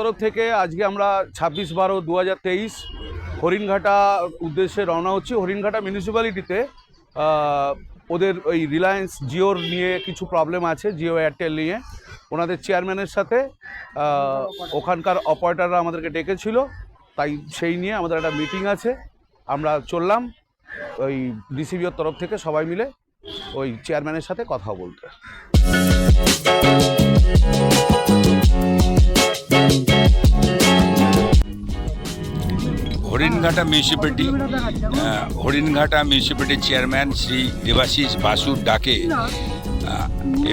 তরফ থেকে আজকে আমরা 26/12/2023 হরিণঘাটা উদ্দেশ্যে রওনা হচ্ছি। হরিণঘাটা মিউনিসিপ্যালিটিতে ওদের ওই রিলায়েন্স জিওর নিয়ে কিছু প্রবলেম আছে, জিও এয়ারটেল নিয়ে। ওনাদের চেয়ারম্যানের সাথে ওখানকার অপারেটররা আমাদেরকে ডেকেছিল, তাই সেই নিয়ে আমাদের একটা মিটিং আছে। আমরা চললাম ওই ডিসিবিওর তরফ থেকে সবাই মিলে ওই চেয়ারম্যানের সাথে কথা বলতে। হরিণঘাটা মিউনিসিপ্যালিটির চেয়ারম্যান শ্রী দেবাশিস বাসুর ডাকে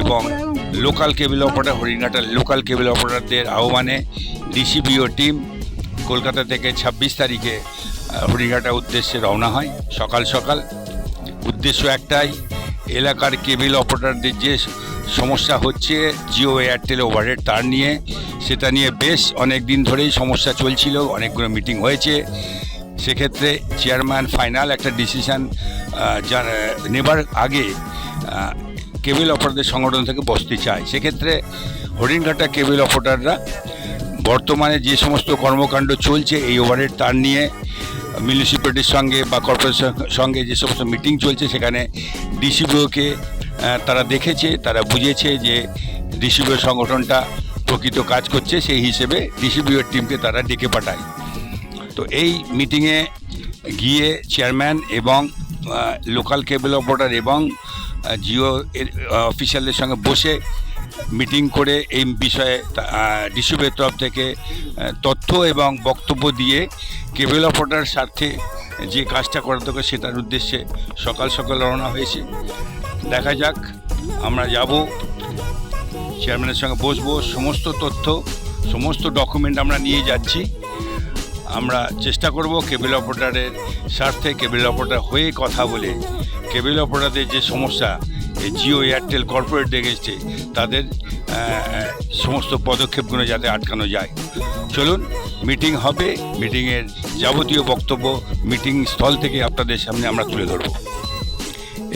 এবং লোকাল কেবল অপারেটর হরিণঘাটার লোকাল কেবল অপারেটরদের আহ্বানে ডিসিবিও টিম কলকাতা থেকে 26 তারিখে হরিণঘাটা উদ্দেশ্যে রওনা হয়। সকাল সকাল উদ্দেশ্য একটাই, এলাকার কেবল অপারেটরদের যে সমস্যা হচ্ছে জিও এয়ারটেল ওভারহেড তার নিয়ে, সেটা নিয়ে বেশ অনেক দিন ধরেই সমস্যা চলছিল, অনেকগুলো মিটিং হয়েছে। সেক্ষেত্রে চেয়ারম্যান ফাইনাল একটা ডিসিশান নেবার আগে কেবল অপারেটরদের সংগঠন থেকে বসতে চায়। সেক্ষেত্রে হরিণঘাটা কেবল অপারেটররা বর্তমানে যে সমস্ত কর্মকাণ্ড চলছে এই ওভারহেড তার নিয়ে মিউনিসিপ্যালিটির সঙ্গে বা কর্পোরেশনের সঙ্গে যে সমস্ত মিটিং চলছে, সেখানে ডিসিবিওকে তারা দেখেছে, তারা বুঝেছে যে ডিসিবিও সংগঠনটা প্রকৃত কাজ করছে, সেই হিসেবে ডিসিবিওর টিমকে তারা ডেকে পাঠায়। তো এই মিটিংয়ে গিয়ে চেয়ারম্যান এবং লোকাল কেবল অপারেটর এবং জিও অফিসিয়ালদের সঙ্গে বসে মিটিং করে এই বিষয়ে ডিসিবিওর তরফ থেকে তথ্য এবং বক্তব্য দিয়ে কেবল অপারেটর স্বার্থে যে কাজটা করা দরকার সেটার উদ্দেশ্যে সকাল সকাল রওনা হয়েছে। দেখা যাক, আমরা যাব, চেয়ারম্যানের সঙ্গে বসবো, সমস্ত তথ্য সমস্ত ডকুমেন্ট আমরা নিয়ে যাচ্ছি। আমরা চেষ্টা করব কেবল অপারেটরের স্বার্থে, কেবল অপারেটর হয়ে কথা বলে কেবল অপারেটরদের যে সমস্যা এই জিও এয়ারটেল কর্পোরেট দেখেছে তাদের সমস্ত পদক্ষেপগুলো যাতে আটকানো যায়। চলুন, মিটিং হবে, মিটিংয়ের যাবতীয় বক্তব্য মিটিং স্থল থেকে আপনাদের সামনে আমরা তুলে ধরব।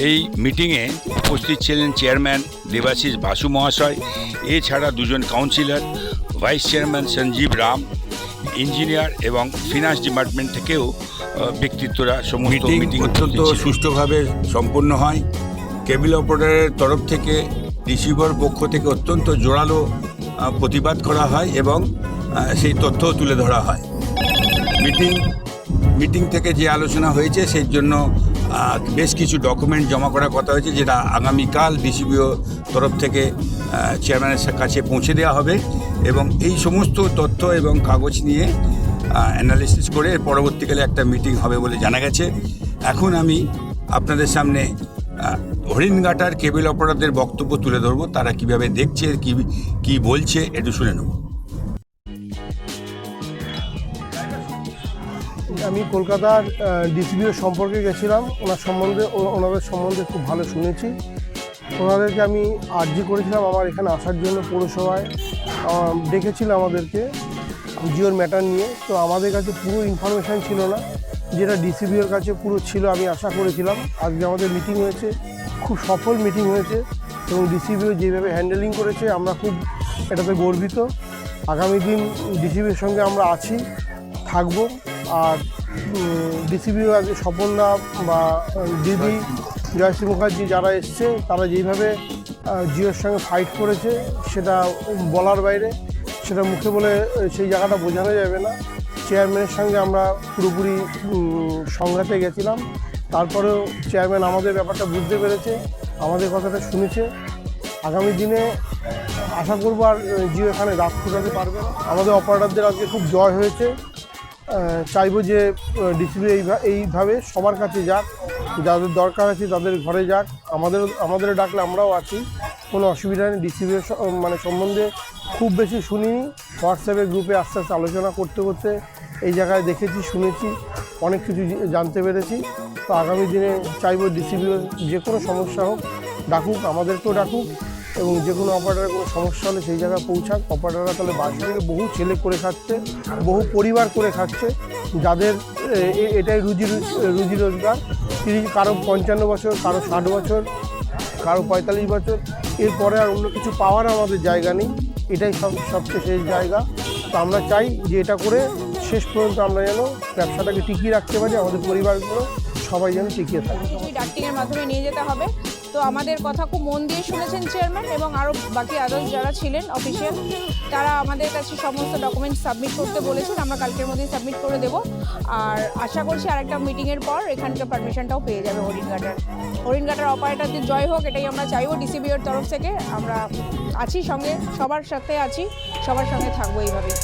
এই মিটিংয়ে উপস্থিত ছিলেন চেয়ারম্যান দেবাশিস বাসু মহাশয়, এছাড়া দুজন councillor, vice chairman Sanjeev Ram, engineer এবং ফিনান্স ডিপার্টমেন্ট থেকেও ব্যক্তিত্বরা। সমস্ত মিটিং অত্যন্ত সুষ্ঠুভাবে সম্পন্ন হয়। কেবল অপারেটরের তরফ থেকে ডিসিবিওর পক্ষ থেকে অত্যন্ত জোরালো প্রতিবাদ করা হয় এবং সেই তথ্য তুলে ধরা হয়। মিটিং থেকে যে আলোচনা হয়েছে সেই জন্য বেশ কিছু ডকুমেন্ট জমা করার কথা হয়েছে, যেটা আগামীকাল ডিসিবিও তরফ থেকে চেয়ারম্যানের কাছে পৌঁছে দেওয়া হবে এবং এই সমস্ত তথ্য এবং কাগজ নিয়ে অ্যানালিসিস করে পরবর্তীকালে একটা মিটিং হবে বলে জানা গেছে। এখন আমি আপনাদের সামনে হরিণঘাটার কেবল অপারেটরদের বক্তব্য তুলে ধরবো, তারা কিভাবে দেখছে, কি বলছে, একটু শুনে নেব। আমি কলকাতার ডিসিবিও সম্পর্কে গেছিলাম, ওনাদের সম্বন্ধে খুব ভালো শুনেছি। ওনাদেরকে আমি আর্জি করেছিলাম আমার এখানে আসার জন্য, পৌরসভায় ডেকেছিল আমাদেরকে জিওর ম্যাটার নিয়ে। তো আমাদের কাছে পুরো ইনফরমেশান ছিল না, যেটা ডিসিবিওর কাছে পুরো ছিল। আমি আশা করেছিলাম, আজকে আমাদের মিটিং হয়েছে, খুব সফল মিটিং হয়েছে এবং ডিসিবিও যেভাবে হ্যান্ডেলিং করেছে আমরা খুব এটাতে গর্বিত। আগামী দিন ডিসিবিওর সঙ্গে আমরা আছি, থাকবো। আর ডিসিবিও আজকে স্বপনদা বা দিদি জয়শ্রী মুখার্জি যারা এসছে, তারা যেইভাবে জিওর সঙ্গে ফাইট করেছে সেটা বলার বাইরে, সেটা মুখে বলে সেই জায়গাটা বোঝানো যাবে না। চেয়ারম্যানের সঙ্গে আমরা পুরোপুরি সংঘাতে গেছিলাম, তারপরেও চেয়ারম্যান আমাদের ব্যাপারটা বুঝতে পেরেছে, আমাদের কথাটা শুনেছে। আগামী দিনে আশা করবো আর জিও এখানে রাত ফুটাতে পারবে না। আমাদের অপারেটরদের আজকে খুব জয় হয়েছে। চাইবো যে ডিসিবিও এইভাবে সবার কাছে যাক, যাদের দরকার আছে তাদের ঘরে যাক, আমাদের ডাকলে আমরাও আছি, কোনো অসুবিধা নেই। ডিসিবিও সম্বন্ধে খুব বেশি শুনিনি, হোয়াটসঅ্যাপের গ্রুপে আস্তে আস্তে আলোচনা করতে করতে এই জায়গায় দেখেছি, শুনেছি, অনেক কিছু জানতে পেরেছি। তো আগামী দিনে চাইবো ডিসিবিও যে কোনো সমস্যা হোক ডাকুক, আমাদেরকেও ডাকুক এবং যে কোনো অপারেটরের কোনো সমস্যা হলে সেই জায়গায় পৌঁছাক। অপারেটররা তাহলে বাসিন্দাকে বহু ছেলে করে খাচ্ছে, বহু পরিবার করে খাচ্ছে, যাদের এটাই রুজি রোজগার। কারো 55 বছর, কারো 60 বছর, কারো 45 বছর, এরপরে আর অন্য কিছু পাওয়ার আমাদের জায়গা নেই। এটাই সবচেয়ে শেষ জায়গা। তো আমরা চাই যে এটা করে শেষ পর্যন্ত আমরা যেন ব্যবসাটাকে টিকিয়ে রাখতে পারি, আমাদের পরিবারগুলো সবাই যেন টিকিয়ে থাকে। ওই ডাক্টিংয়ের মাধ্যমে নিয়ে যেতে হবে। তো আমাদের কথা খুব মন দিয়ে শুনেছেন চেয়ারম্যান এবং আরও বাকি আদার্স যারা ছিলেন অফিসিয়াল, তারা আমাদের কাছে সমস্ত ডকুমেন্টস সাবমিট করতে বলেছেন। আমরা কালকের মধ্যেই সাবমিট করে দেব। আর আশা করছি আরেকটা মিটিংয়ের পর এখানকার পারমিশনটাও পেয়ে যাবে হরিণঘাটার অপারেটরদের জয় হোক, এটাই আমরা চাইবো ডিসিবিওর তরফ থেকে। আমরা আছি সঙ্গে, সবার সাথে আছি, সবার সঙ্গে থাকবো এইভাবেই।